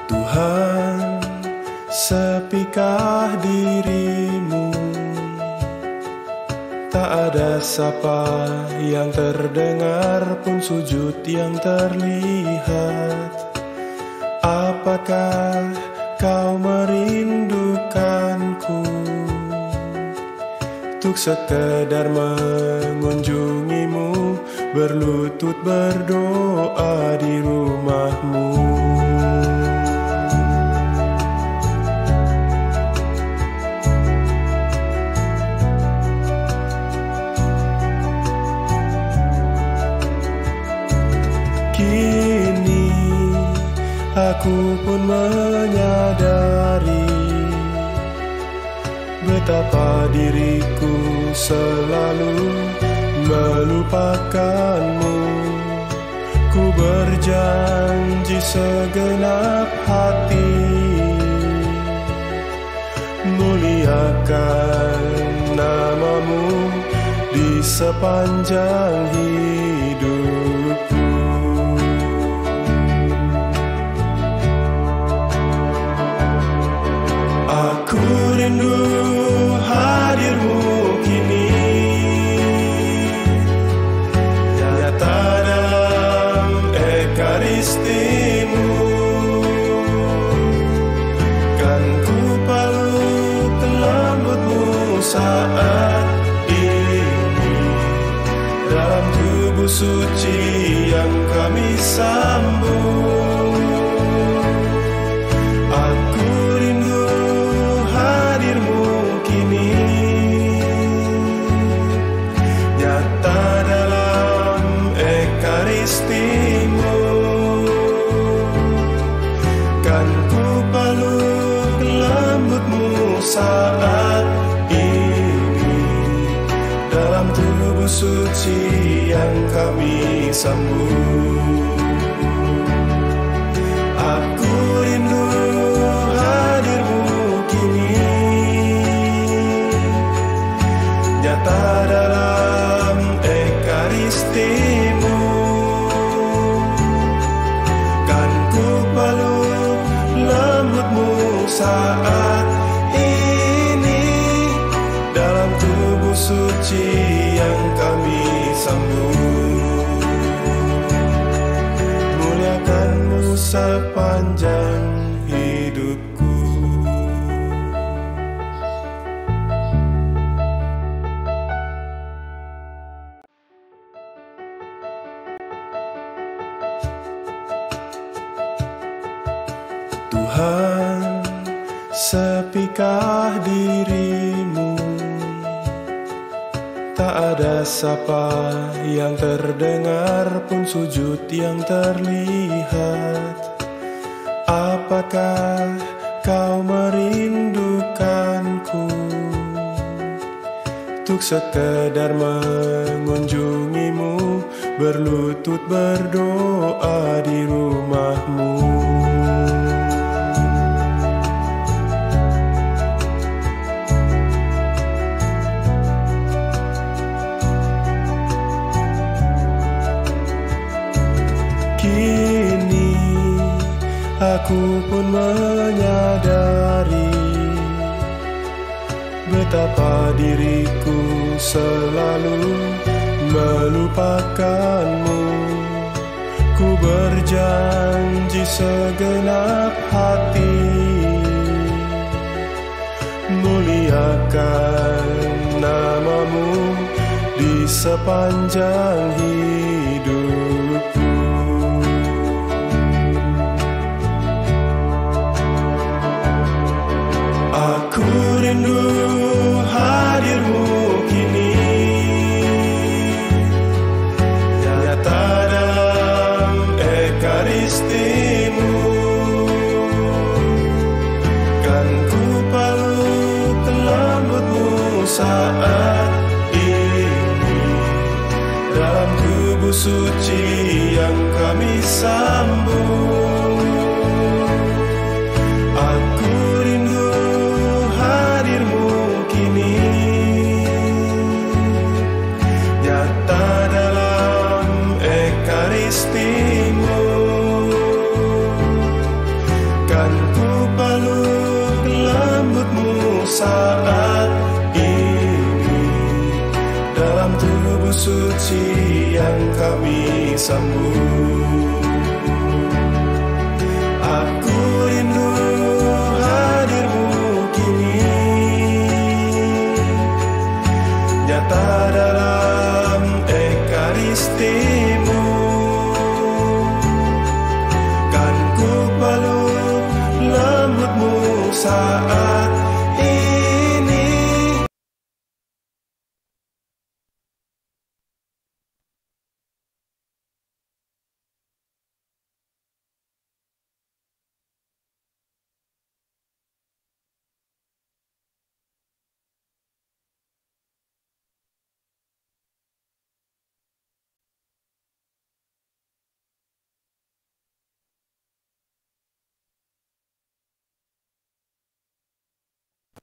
Tuhan, sepikah dirimu? Tak ada sapa yang terdengar pun sujud yang terlihat. Apakah kau merindukanku untuk sekedar mengunjungimu, berlutut berdoa di rumahmu? Kini aku pun menyadari betapa diriku selalu melupakanmu. Ku berjanji segenap hati muliakan namamu di sepanjang hidupku. Aku rindu hadirmu kini, nyata dalam ekaristimu. Kan ku peluk lembutmu saat ini, dalam tubuh suci yang kami sambung. Kan ku peluk lembutmu saat ini, dalam tubuh suci yang kami sambung. Aku rindu hadirmu kini, nyata dalam ekaristimu. Saat ini, dalam tubuh suci yang kami sambung, muliakanmu sepanjang hidupku. Tuhan, sepikah dirimu? Tak ada sapa yang terdengar pun sujud yang terlihat. Apakah kau merindukanku untuk sekedar mengunjungimu, berlutut berdoa di rumahmu? Kini aku pun menyadari betapa diriku selalu melupakanmu. Ku berjanji segenap hati muliakan namamu di sepanjang hidupku. Aku rindu hadirmu kini, nyata dalam ekaristimu. Kan ku peluk lembutmu saat ini, dalam tubuh suci yang kami sambung. saat ini dalam tubuh suci yang kami sambut. Aku rindu hadirmu kini, nyata dalam ekaristimu. Kan ku peluk lembutmu saat ini.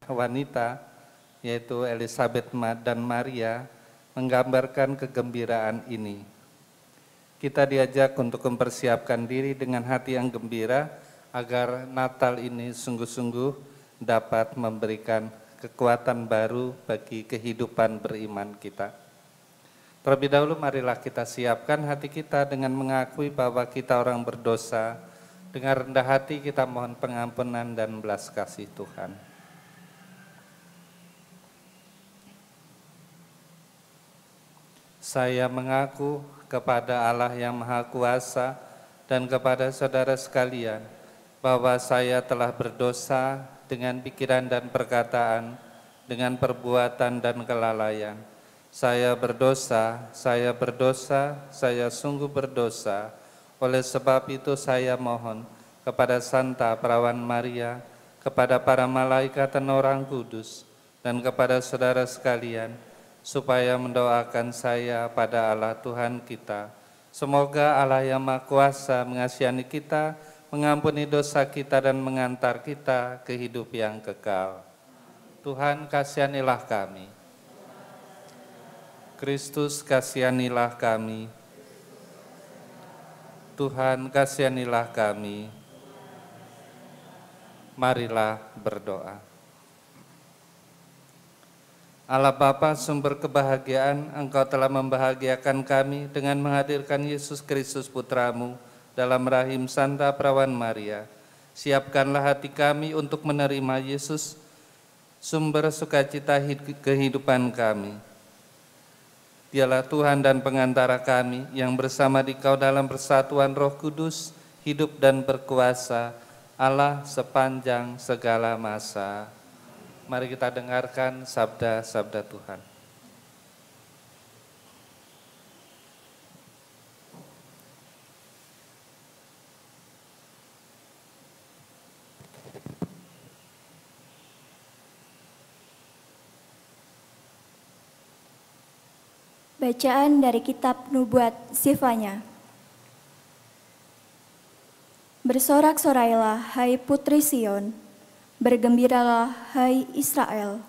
Wanita, yaitu Elizabeth dan Maria, menggambarkan kegembiraan ini. Kita diajak untuk mempersiapkan diri dengan hati yang gembira agar Natal ini sungguh-sungguh dapat memberikan kekuatan baru bagi kehidupan beriman kita. Terlebih dahulu marilah kita siapkan hati kita dengan mengakui bahwa kita orang berdosa. Dengan rendah hati kita mohon pengampunan dan belas kasih Tuhan. Saya mengaku kepada Allah yang Maha Kuasa dan kepada saudara sekalian bahwa saya telah berdosa dengan pikiran dan perkataan, dengan perbuatan dan kelalaian. Saya berdosa, saya sungguh berdosa. Oleh sebab itu saya mohon kepada Santa Perawan Maria, kepada para malaikat dan orang kudus, dan kepada saudara sekalian, supaya mendoakan saya pada Allah Tuhan kita. Semoga Allah yang Maha Kuasa mengasihani kita, mengampuni dosa kita dan mengantar kita ke hidup yang kekal. Tuhan kasihanilah kami. Kristus kasihanilah kami. Tuhan kasihanilah kami. Marilah berdoa. Allah Bapa, sumber kebahagiaan, Engkau telah membahagiakan kami dengan menghadirkan Yesus Kristus Putramu dalam rahim Santa Perawan Maria. Siapkanlah hati kami untuk menerima Yesus, sumber sukacita kehidupan kami. Dialah Tuhan dan pengantara kami yang bersama Dikau dalam persatuan Roh Kudus, hidup dan berkuasa, Allah sepanjang segala masa. Mari kita dengarkan sabda-sabda Tuhan. Bacaan dari kitab Nubuat Zefanya. Bersorak-sorailah hai putri Sion, bergembiralah hai Israel,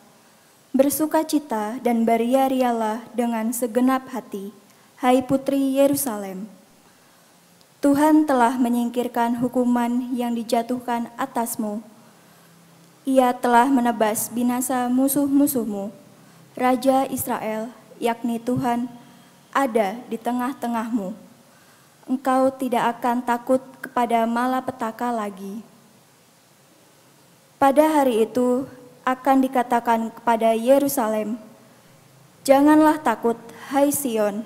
bersukacita dan beria-rialah dengan segenap hati, hai putri Yerusalem. Tuhan telah menyingkirkan hukuman yang dijatuhkan atasmu. Ia telah menebas binasa musuh-musuhmu. Raja Israel, yakni Tuhan, ada di tengah-tengahmu. Engkau tidak akan takut kepada malapetaka lagi. Pada hari itu akan dikatakan kepada Yerusalem, janganlah takut, hai Sion.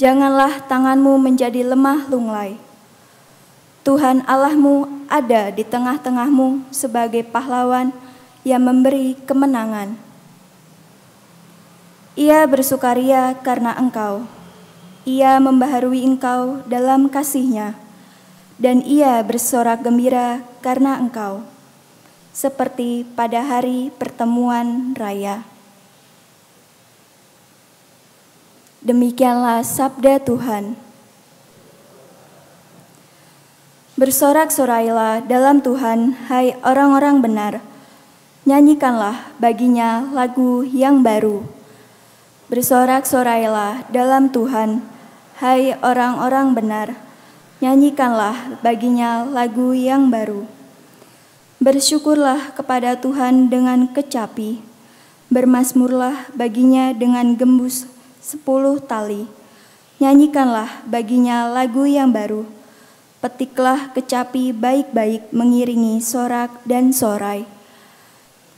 Janganlah tanganmu menjadi lemah lunglai. Tuhan Allahmu ada di tengah-tengahmu sebagai pahlawan yang memberi kemenangan. Ia bersukaria karena engkau. Ia membaharui engkau dalam kasih-Nya, dan ia bersorak gembira karena engkau, seperti pada hari pertemuan raya. Demikianlah sabda Tuhan. Bersorak-sorailah dalam Tuhan, hai orang-orang benar. Nyanyikanlah baginya lagu yang baru. Bersorak-sorailah dalam Tuhan, hai orang-orang benar. Nyanyikanlah baginya lagu yang baru. Bersyukurlah kepada Tuhan dengan kecapi, bermazmurlah baginya dengan gembus 10 tali. Nyanyikanlah baginya lagu yang baru. Petiklah kecapi baik-baik mengiringi sorak dan sorai.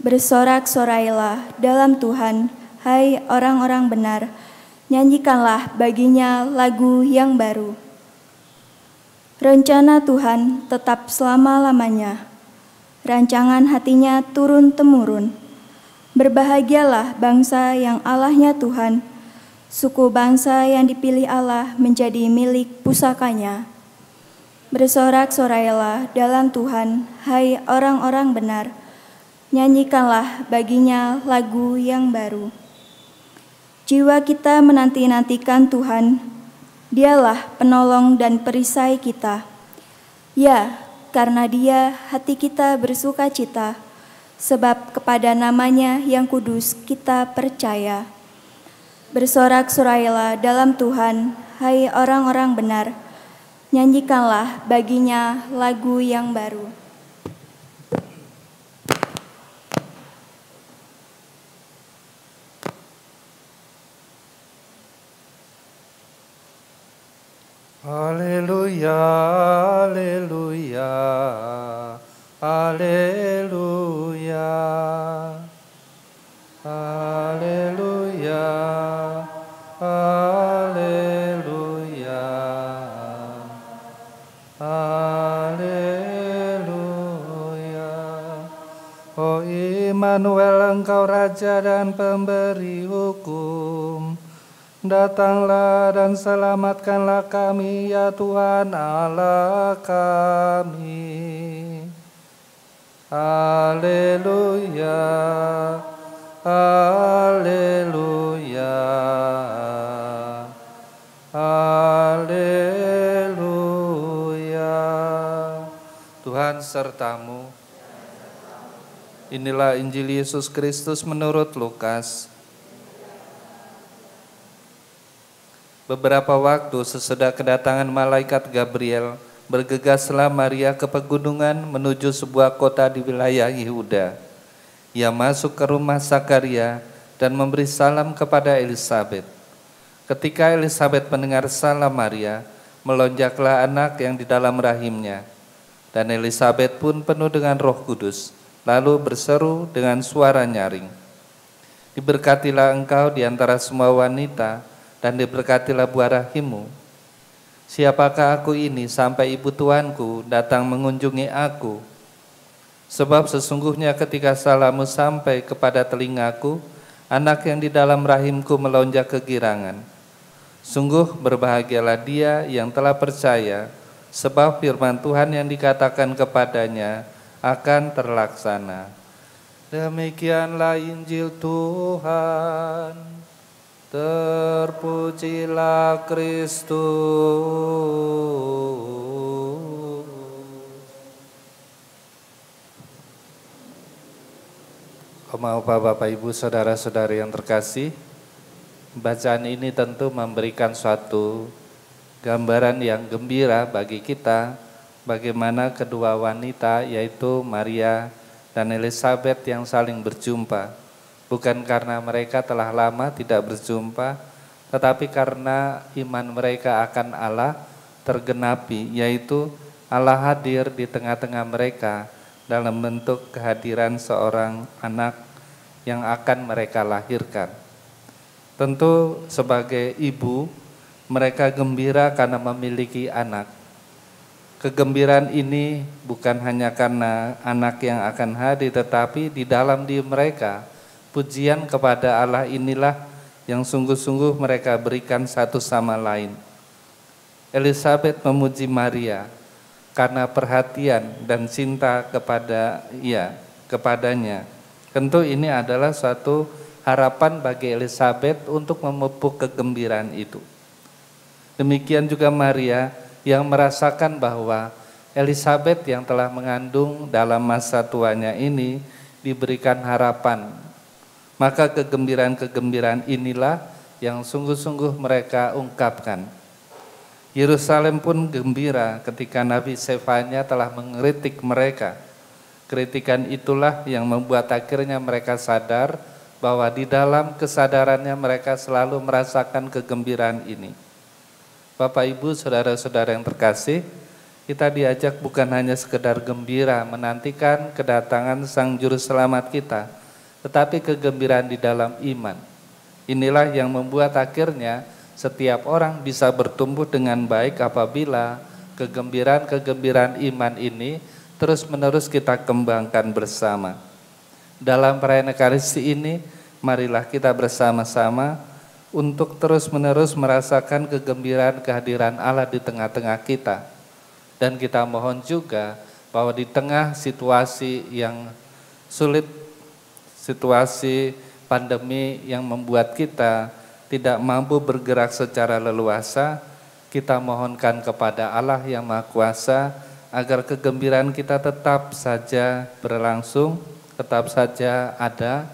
Bersorak-sorailah dalam Tuhan, hai orang-orang benar. Nyanyikanlah baginya lagu yang baru. Rencana Tuhan tetap selama-lamanya. Rancangan hatinya turun-temurun. Berbahagialah bangsa yang Allahnya Tuhan, suku bangsa yang dipilih Allah menjadi milik pusakanya. Bersorak-sorailah dalam Tuhan, hai orang-orang benar. Nyanyikanlah baginya lagu yang baru. Jiwa kita menanti-nantikan Tuhan, Dialah penolong dan perisai kita. Ya, karena Dia hati kita bersuka cita, sebab kepada namanya yang kudus kita percaya. Bersorak-sorailah dalam Tuhan, hai orang-orang benar. Nyanyikanlah baginya lagu yang baru. Haleluya, haleluya, haleluya, haleluya, haleluya, haleluya. Oh Immanuel, Engkau Raja dan Pemberi hukum, datanglah dan selamatkanlah kami, ya Tuhan Allah kami. Haleluya, haleluya, haleluya. Tuhan sertamu. Inilah Injil Yesus Kristus menurut Lukas. Beberapa waktu sesudah kedatangan malaikat Gabriel, bergegaslah Maria ke pegunungan menuju sebuah kota di wilayah Yehuda. Ia masuk ke rumah Zakaria dan memberi salam kepada Elisabet. Ketika Elisabet mendengar salam Maria, melonjaklah anak yang di dalam rahimnya. Dan Elisabet pun penuh dengan Roh Kudus, lalu berseru dengan suara nyaring, "Diberkatilah engkau di antara semua wanita, dan diberkatilah buah rahimmu. Siapakah aku ini sampai ibu tuanku datang mengunjungi aku? Sebab sesungguhnya ketika salammu sampai kepada telingaku, anak yang di dalam rahimku melonjak kegirangan. Sungguh berbahagialah dia yang telah percaya, sebab firman Tuhan yang dikatakan kepadanya akan terlaksana." Demikianlah Injil Tuhan. Terpujilah Kristus. Bapak, Ibu, saudara-saudari yang terkasih, bacaan ini tentu memberikan suatu gambaran yang gembira bagi kita, bagaimana kedua wanita yaitu Maria dan Elisabet yang saling berjumpa. Bukan karena mereka telah lama tidak berjumpa, tetapi karena iman mereka akan Allah tergenapi, yaitu Allah hadir di tengah-tengah mereka dalam bentuk kehadiran seorang anak yang akan mereka lahirkan. Tentu sebagai ibu, mereka gembira karena memiliki anak. Kegembiraan ini bukan hanya karena anak yang akan hadir, tetapi di dalam diri mereka, pujian kepada Allah inilah yang sungguh-sungguh mereka berikan satu sama lain. Elisabet memuji Maria karena perhatian dan cinta kepadanya. Tentu ini adalah suatu harapan bagi Elisabet untuk memupuk kegembiraan itu. Demikian juga Maria yang merasakan bahwa Elisabet yang telah mengandung dalam masa tuanya ini diberikan harapan. Maka kegembiraan-kegembiraan inilah yang sungguh-sungguh mereka ungkapkan. Yerusalem pun gembira ketika Nabi Sefanya telah mengkritik mereka. Kritikan itulah yang membuat akhirnya mereka sadar bahwa di dalam kesadarannya mereka selalu merasakan kegembiraan ini. Bapak, Ibu, saudara-saudara yang terkasih, kita diajak bukan hanya sekedar gembira menantikan kedatangan Sang Juru Selamat kita, tetapi kegembiraan di dalam iman. Inilah yang membuat akhirnya setiap orang bisa bertumbuh dengan baik apabila kegembiraan iman ini terus-menerus kita kembangkan bersama. Dalam perayaan Ekaristi ini, marilah kita bersama-sama untuk terus-menerus merasakan kegembiraan kehadiran Allah di tengah-tengah kita. Dan kita mohon juga bahwa di tengah situasi yang sulit, situasi pandemi yang membuat kita tidak mampu bergerak secara leluasa, kita mohonkan kepada Allah yang Maha Kuasa agar kegembiraan kita tetap saja berlangsung, tetap saja ada,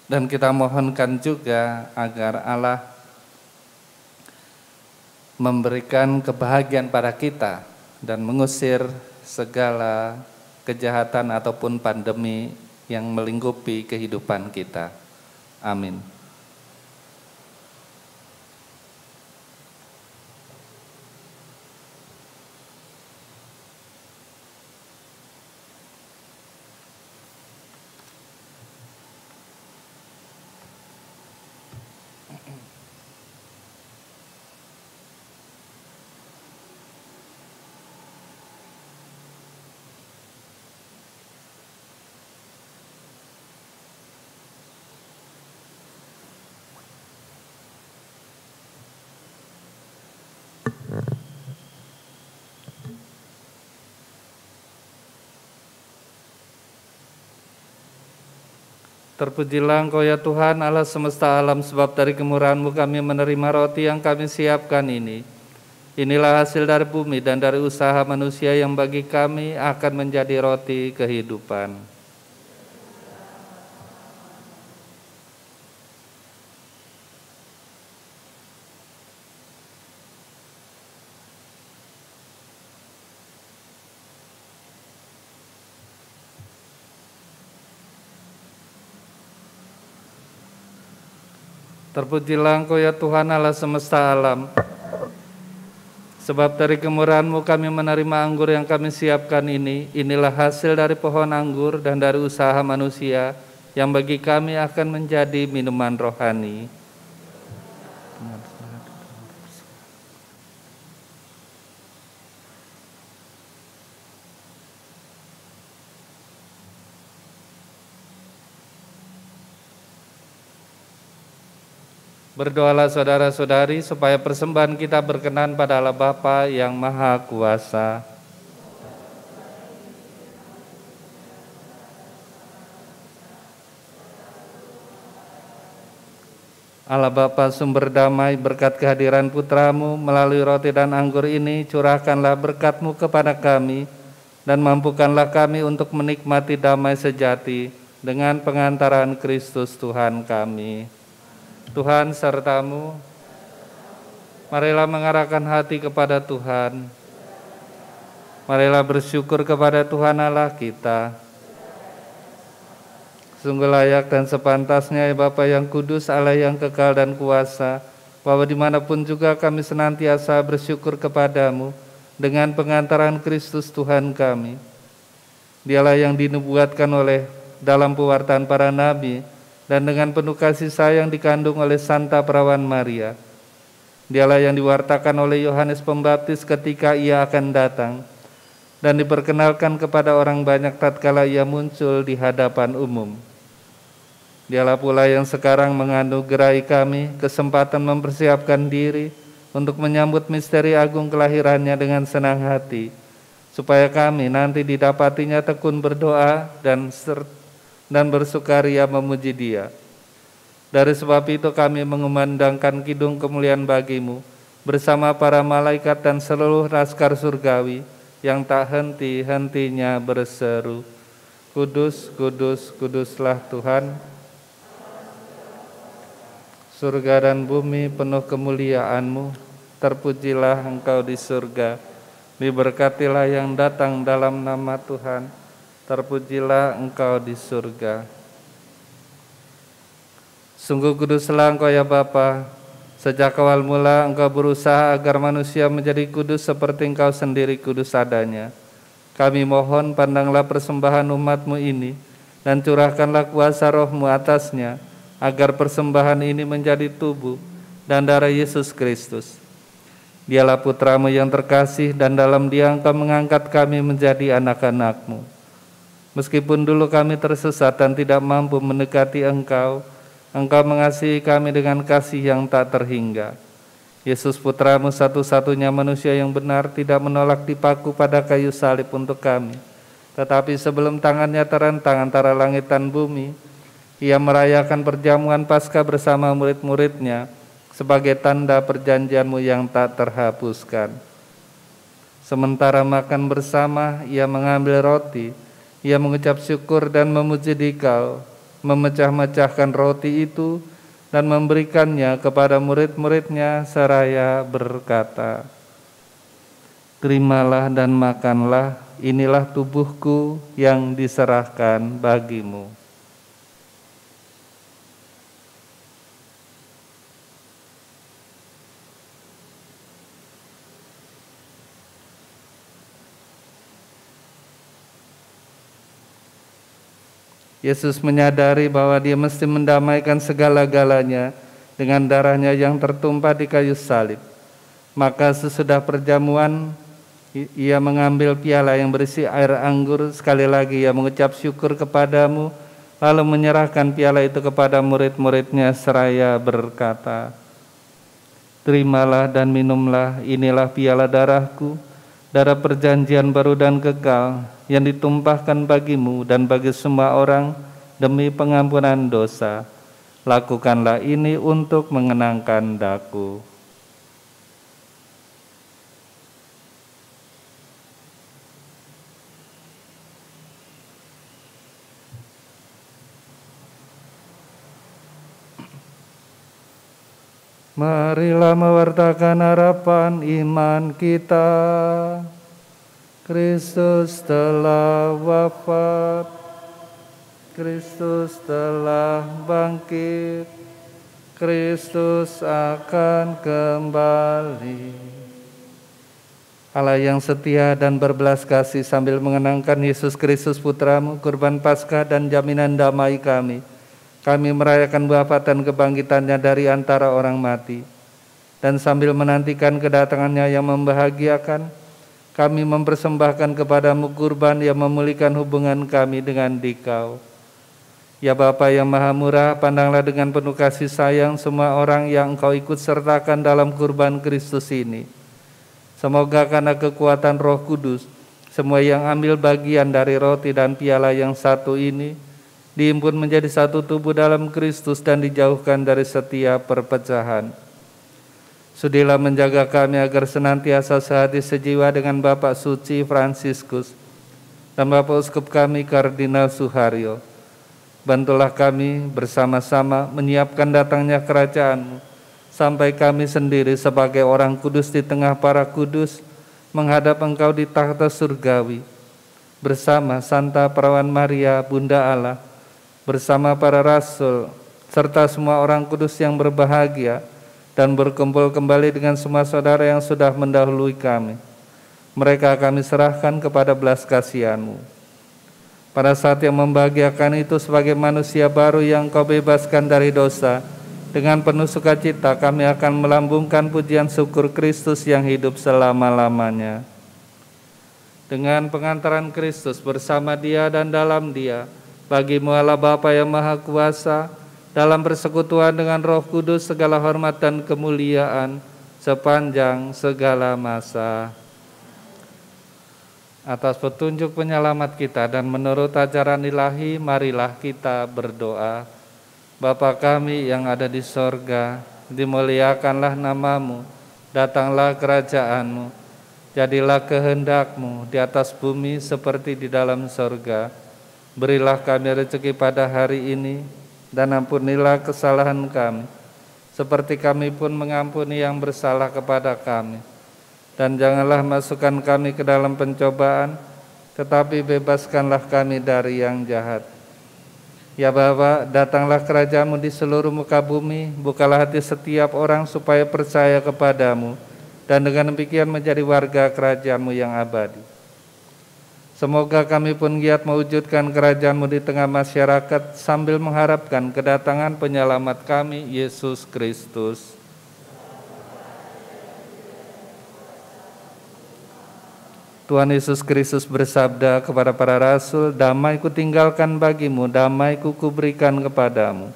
dan kita mohonkan juga agar Allah memberikan kebahagiaan pada kita dan mengusir segala kejahatan ataupun pandemi yang melingkupi kehidupan kita. Amin. Terpujilah Engkau ya Tuhan Allah semesta alam, sebab dari kemurahan-Mu kami menerima roti yang kami siapkan ini. Inilah hasil dari bumi dan dari usaha manusia yang bagi kami akan menjadi roti kehidupan. Terpujilah Engkau ya Tuhan Allah semesta alam, sebab dari kemurahan-Mu kami menerima anggur yang kami siapkan ini. Inilah hasil dari pohon anggur dan dari usaha manusia yang bagi kami akan menjadi minuman rohani. Berdoalah saudara-saudari supaya persembahan kita berkenan pada Allah Bapa yang Maha Kuasa. Allah Bapa sumber damai, berkat kehadiran Putra-Mu melalui roti dan anggur ini, curahkanlah berkat-Mu kepada kami dan mampukanlah kami untuk menikmati damai sejati dengan pengantaran Kristus Tuhan kami. Tuhan serta-Mu, marilah mengarahkan hati kepada Tuhan. Marilah bersyukur kepada Tuhan Allah kita. Sungguh layak dan sepantasnya ya Bapa yang kudus, Allah yang kekal dan kuasa, bahwa dimanapun juga kami senantiasa bersyukur kepada-Mu dengan pengantaran Kristus Tuhan kami. Dialah yang dinubuatkan oleh dalam pewartaan para nabi, dan dengan penuh kasih sayang dikandung oleh Santa Perawan Maria. Dialah yang diwartakan oleh Yohanes Pembaptis ketika ia akan datang, dan diperkenalkan kepada orang banyak tatkala ia muncul di hadapan umum. Dialah pula yang sekarang menganugerahi kami kesempatan mempersiapkan diri untuk menyambut misteri agung kelahirannya dengan senang hati, supaya kami nanti didapatinya tekun berdoa dan bersukaria memuji Dia. Dari sebab itu kami mengumandangkan kidung kemuliaan bagi-Mu bersama para malaikat dan seluruh laskar surgawi yang tak henti-hentinya berseru, Kudus, kudus, kuduslah Tuhan. Surga dan bumi penuh kemuliaan-Mu. Terpujilah Engkau di surga. Diberkatilah yang datang dalam nama Tuhan. terpujilah Engkau di surga. Sungguh kuduslah Engkau ya Bapa, sejak awal mula Engkau berusaha agar manusia menjadi kudus seperti Engkau sendiri kudus adanya. Kami mohon pandanglah persembahan umat-Mu ini dan curahkanlah kuasa Roh-Mu atasnya, agar persembahan ini menjadi tubuh dan darah Yesus Kristus. Dialah Putra-Mu yang terkasih dan dalam Dia Engkau mengangkat kami menjadi anak-anak-Mu. Meskipun dulu kami tersesat dan tidak mampu mendekati Engkau, Engkau mengasihi kami dengan kasih yang tak terhingga. Yesus Putra-Mu satu-satunya manusia yang benar tidak menolak dipaku pada kayu salib untuk kami. Tetapi sebelum tangannya terentang antara langit dan bumi, Ia merayakan perjamuan Paskah bersama murid-muridnya sebagai tanda perjanjian-Mu yang tak terhapuskan. Sementara makan bersama, Ia mengambil roti, Ia mengucap syukur dan memuji Dikau, memecah-mecahkan roti itu dan memberikannya kepada murid-muridnya seraya berkata, "Terimalah dan makanlah, inilah tubuhku yang diserahkan bagimu." Yesus menyadari bahwa Dia mesti mendamaikan segala-galanya dengan darah-Nya yang tertumpah di kayu salib. Maka sesudah perjamuan, Ia mengambil piala yang berisi air anggur. Sekali lagi Ia mengucap syukur kepadamu, lalu menyerahkan piala itu kepada murid-muridnya seraya berkata, "Terimalah dan minumlah, inilah piala darahku, darah perjanjian baru dan kekal, yang ditumpahkan bagimu dan bagi semua orang demi pengampunan dosa. Lakukanlah ini untuk mengenangkan daku." Marilah mewartakan harapan iman kita. Kristus telah wafat, Kristus telah bangkit, Kristus akan kembali. Allah yang setia dan berbelas kasih, sambil mengenangkan Yesus Kristus Putra-Mu, kurban Paskah dan jaminan damai kami merayakan wafat dan kebangkitannya dari antara orang mati. Dan sambil menantikan kedatangannya yang membahagiakan, kami mempersembahkan kepadamu kurban yang memulihkan hubungan kami dengan Dikau. Ya Bapa yang Maha Murah, pandanglah dengan penuh kasih sayang semua orang yang Engkau ikut sertakan dalam kurban Kristus ini. Semoga karena kekuatan Roh Kudus, semua yang ambil bagian dari roti dan piala yang satu ini dihimpun menjadi satu tubuh dalam Kristus dan dijauhkan dari setiap perpecahan. Sudilah menjaga kami agar senantiasa sehati sejiwa dengan Bapak Suci Fransiskus dan Bapak Uskup kami Kardinal Suharyo. Bantulah kami bersama-sama menyiapkan datangnya kerajaan-Mu, sampai kami sendiri sebagai orang kudus di tengah para kudus menghadap Engkau di takhta surgawi, bersama Santa Perawan Maria, Bunda Allah, bersama para rasul, serta semua orang kudus yang berbahagia, dan berkumpul kembali dengan semua saudara yang sudah mendahului kami. Mereka kami serahkan kepada belas kasihan-Mu. Pada saat yang membahagiakan itu, sebagai manusia baru yang Kau bebaskan dari dosa, dengan penuh sukacita kami akan melambungkan pujian syukur Kristus yang hidup selama-lamanya. Dengan pengantaran Kristus bersama Dia dan dalam Dia, bagi-Mu Allah Bapa yang Maha Kuasa, dalam persekutuan dengan Roh Kudus, segala hormat dan kemuliaan sepanjang segala masa. Atas petunjuk penyelamat kita dan menurut ajaran ilahi, marilah kita berdoa. Bapa kami yang ada di sorga, dimuliakanlah nama-Mu, datanglah kerajaan-Mu, jadilah kehendak-Mu di atas bumi seperti di dalam sorga. Berilah kami rezeki pada hari ini, dan ampunilah kesalahan kami, seperti kami pun mengampuni yang bersalah kepada kami. Dan janganlah masukkan kami ke dalam pencobaan, tetapi bebaskanlah kami dari yang jahat. Ya Bapa, datanglah kerajaan-Mu di seluruh muka bumi, bukalah hati setiap orang supaya percaya kepadamu, dan dengan demikian menjadi warga kerajaan-Mu yang abadi. Semoga kami pun giat mewujudkan kerajaan-Mu di tengah masyarakat, sambil mengharapkan kedatangan penyelamat kami, Yesus Kristus. Tuhan Yesus Kristus bersabda kepada para rasul, "Damai kutinggalkan bagimu, damai kuberikan kepadamu."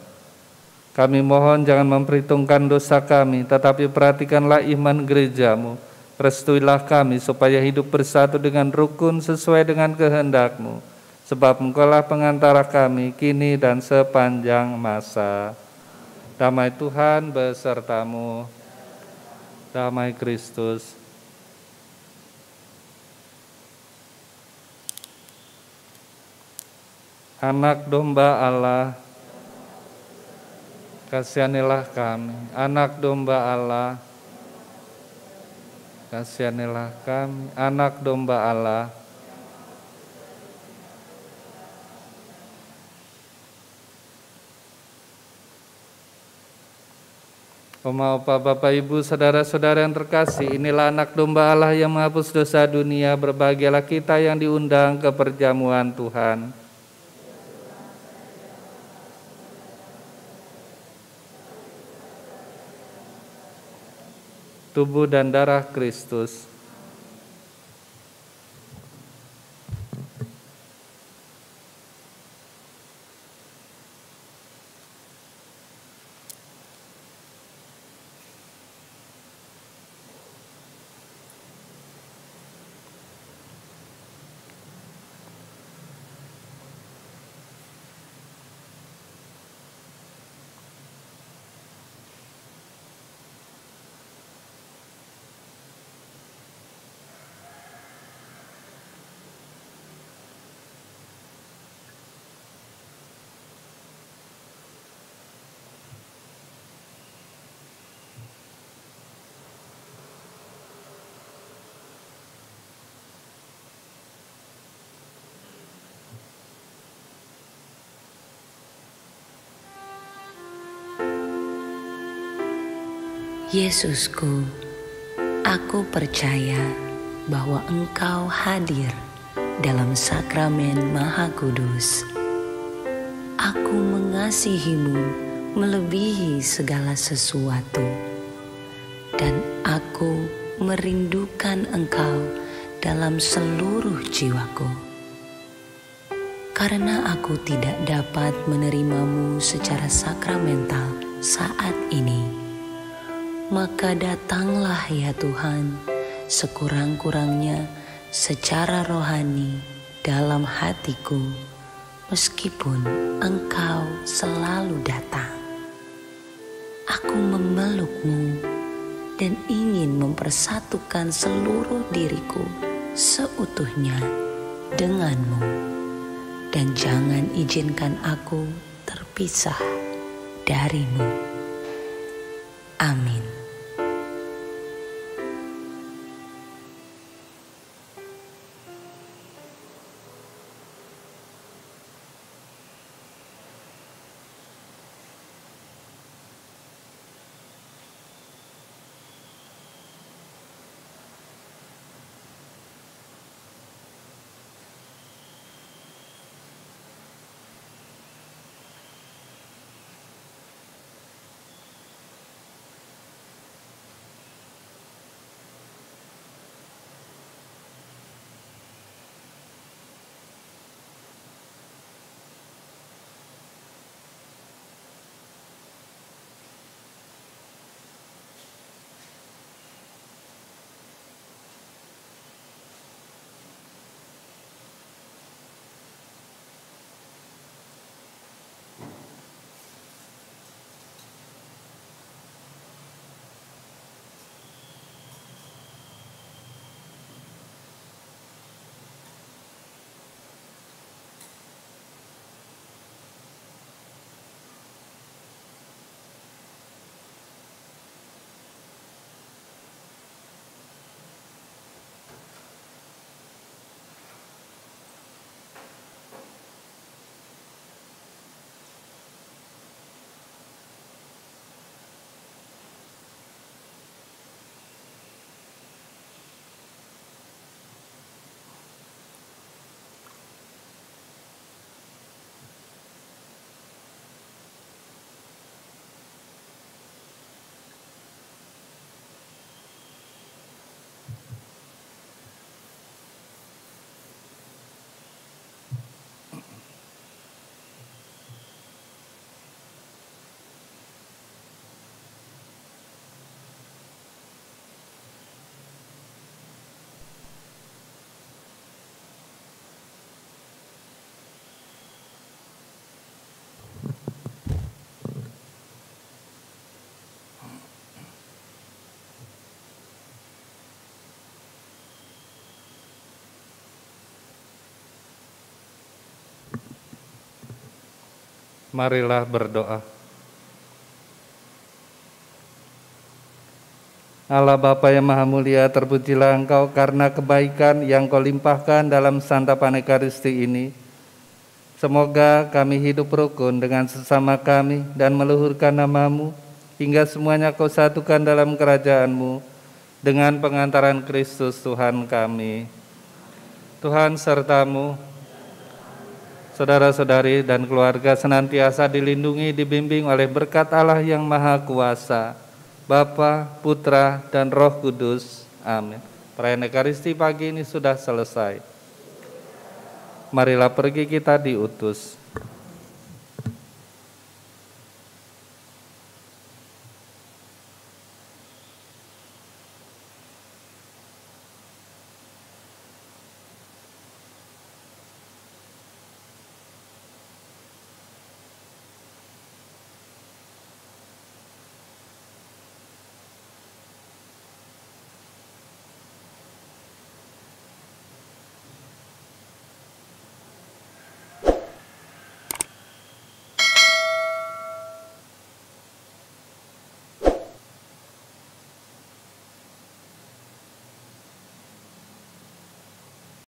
Kami mohon jangan memperhitungkan dosa kami, tetapi perhatikanlah iman gereja-Mu. Restuilah kami supaya hidup bersatu dengan rukun sesuai dengan kehendak-Mu, sebab Engkaulah pengantara kami kini dan sepanjang masa. Damai Tuhan besertamu. Damai Kristus. Anak domba Allah, kasihanilah kami. Anak domba Allah, kasihanilah kami. Anak domba Allah, Oma, Opa, Bapak, Ibu, saudara-saudara yang terkasih, inilah anak domba Allah yang menghapus dosa dunia. Berbahagialah kita yang diundang ke perjamuan Tuhan. Tubuh dan darah Kristus. Yesusku, aku percaya bahwa Engkau hadir dalam sakramen Maha Kudus. Aku mengasihi-Mu melebihi segala sesuatu, dan aku merindukan Engkau dalam seluruh jiwaku. Karena aku tidak dapat menerimamu secara sakramental saat ini, maka datanglah ya Tuhan, sekurang-kurangnya secara rohani dalam hatiku, meskipun Engkau selalu datang. Aku memeluk-Mu dan ingin mempersatukan seluruh diriku seutuhnya dengan-Mu, dan jangan izinkan aku terpisah dari-Mu. Amin. Marilah berdoa. Allah Bapa yang Maha Mulia, terpujilah Engkau karena kebaikan yang Kau limpahkan dalam santapan Ekaristi ini. Semoga kami hidup rukun dengan sesama kami dan meluhurkan nama-Mu, hingga semuanya Kau satukan dalam kerajaan-Mu dengan pengantaran Kristus Tuhan kami. Tuhan serta-Mu, saudara-saudari dan keluarga senantiasa dilindungi, dibimbing oleh berkat Allah yang Maha Kuasa, Bapa, Putra, dan Roh Kudus. Amin. Perayaan Ekaristi pagi ini sudah selesai. Marilah pergi kita diutus.